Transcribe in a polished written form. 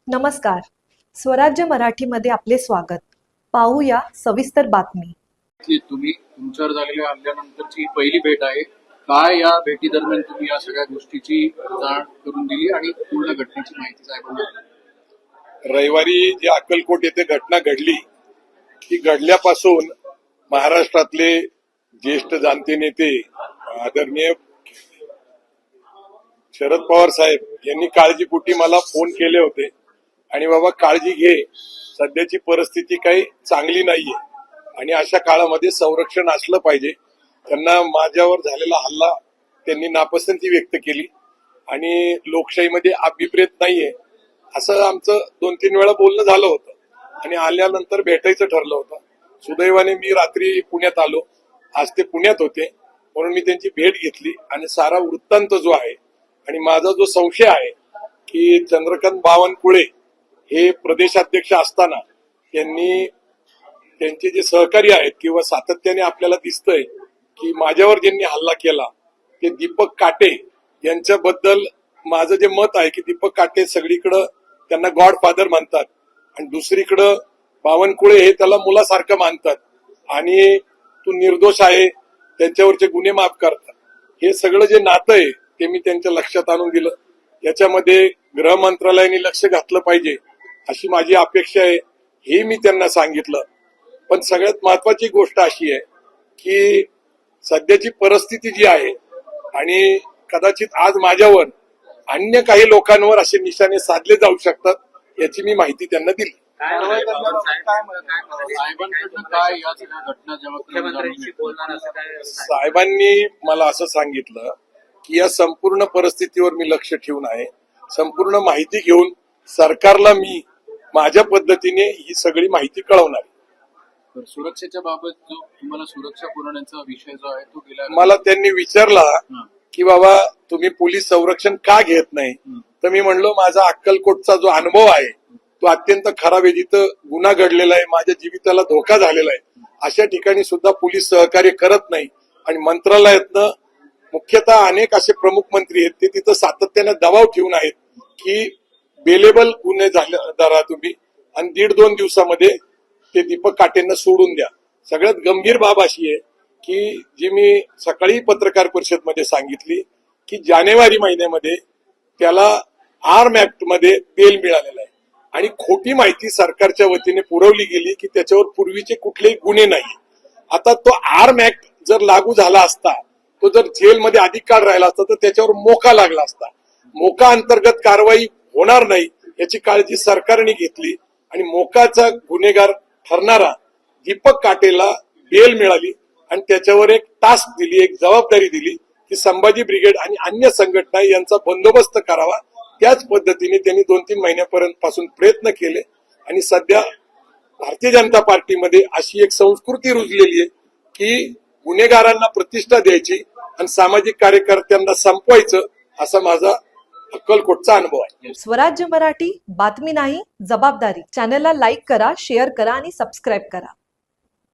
नमस्कार. स्वराज्य मराठीमध्ये आपले स्वागत. पाहूया सविस्तर बातमी. की तुम्ही तुमच्यावर झालेल्या हल्ल्यानंतरची ही पहिली भेट आहे. काय या भेटी दरम्यान तुम्ही या सगळ्या गोष्टीची जाण करून दिली आणि पूर्ण घटनेची माहिती साहेबांना दिली? रविवारी जी अक्कलकोट येथे घटना घडली ती घडल्यापासून महाराष्ट्रातले ज्येष्ठ जाणते नेते आदरणीय शरद पवार साहेब यांनी काळजीपोटी मला फोन केले होते आणि बाबा काळजी घे, सध्याची परिस्थिती काही चांगली नाहीये आणि अशा काळामध्ये संरक्षण असलं पाहिजे. त्यांना माझ्यावर झालेला हल्ला त्यांनी नापसंती व्यक्त केली आणि लोकशाहीमध्ये अभिप्रेत नाहीये असं आमचं 2-3 वेळा बोलणं झालं होतं आणि आल्यानंतर भेटायचं ठरलं होतं. सुदैवाने मी रात्री पुण्यात आलो, आज ते पुण्यात होते म्हणून मी त्यांची भेट घेतली आणि सारा वृत्तांत जो आहे आणि माझा जो संशय आहे की चंद्रकांत बावनकुळे हे प्रदेशाध्यक्ष असताना त्यांचे जे सहकारी आहेत किंवा सातत्याने आपल्याला दिसतंय की माझ्यावर ज्यांनी हल्ला केला ते दीपक काटे यांच्याबद्दल माझं जे मत आहे की दीपक काटे सगळीकडं त्यांना गॉडफादर मानतात आणि दुसरीकडं बावनकुळे हे त्याला मुलासारखं मानतात आणि तू निर्दोष आहे, त्यांच्यावरचे गुन्हे माफ करतात. हे सगळं जे नातं आहे ते मी त्यांच्या लक्षात आणून दिलं. याच्यामध्ये गृह मंत्रालयाने लक्ष घातलं पाहिजे अशी माझी अपेक्षा आहे, हे मी त्यांना सांगितलं. पण सगळ्यात महत्वाची गोष्ट अशी आहे की सध्याची परिस्थिती जी आहे आणि कदाचित आज माझ्यावर अन्य काही लोकांवर असे निशाणे साधले जाऊ शकतात याची मी माहिती त्यांना दिली. साहेबांनी मला असं सांगितलं की या संपूर्ण परिस्थितीवर मी लक्ष ठेवून आहे, संपूर्ण माहिती घेऊन सरकारला मी माझ्या पद्धतीने ही सगळी माहिती कळवणार. सुरक्षेच्या बाबत जो तुम्हाला सुरक्षा पुरवण्याचा विषय जो आहे तो गेला मला त्यांनी विचारला की बाबा तुम्ही पोलीस संरक्षण का घेत नाही, तर मी म्हणलो माझा अक्कलकोटचा जो अनुभव आहे तो अत्यंत खराब आहे, जिथं गुन्हा घडलेला आहे, माझ्या जीविताला धोका झालेला आहे, अशा ठिकाणी सुद्धा पोलीस सहकार्य करत नाही. आणि मंत्रालयातनं मुख्यतः अनेक असे प्रमुख मंत्री आहेत ते तिथं सातत्याने दबाव ठेवून आहेत की बेलेबल गुन्हे धरा तुम्ही आणि 1.5-2 दिवसामध्ये ते दीपक काटेंना सोडून द्या. सगळ्यात गंभीर बाब अशी आहे की जी मी सकाळी पत्रकार परिषदमध्ये सांगितली की जानेवारी महिन्यामध्ये त्याला आर्म ऍक्ट मध्ये बेल मिळालेला आहे आणि खोटी माहिती सरकारच्या वतीने पुरवली गेली की त्याच्यावर पूर्वीचे कुठलेही गुन्हे नाही. आता तो आर्म ऍक्ट जर लागू झाला असता, तो जर जेलमध्ये अधिक काळ राहिला असता तर त्याच्यावर मोका लागला असता. मोका अंतर्गत कारवाई होणार नाही याची काळजी सरकारने घेतली आणि मोकाचा गुन्हेगार ठरणारा दीपक काटेला बेल मिळाली आणि त्याच्यावर एक टास्क दिली, एक जबाबदारी दिली की संभाजी ब्रिगेड आणि अन्य संघटना यांचा बंदोबस्त करावा. त्याच पद्धतीने त्यांनी 2-3 महिन्यापर्यंत पासून प्रयत्न केले आणि सध्या भारतीय जनता पार्टीमध्ये अशी एक संस्कृती रुजलेली आहे की गुन्हेगारांना प्रतिष्ठा द्यायची आणि सामाजिक कार्यकर्त्यांना संपवायचं, असा माझा अक्कलकोटचा अनुभव आहे. स्वराज्य मराठी, बातमी नाही जबाबदारी. चॅनलला लाईक करा, शेअर करा आणि सबस्क्राईब करा.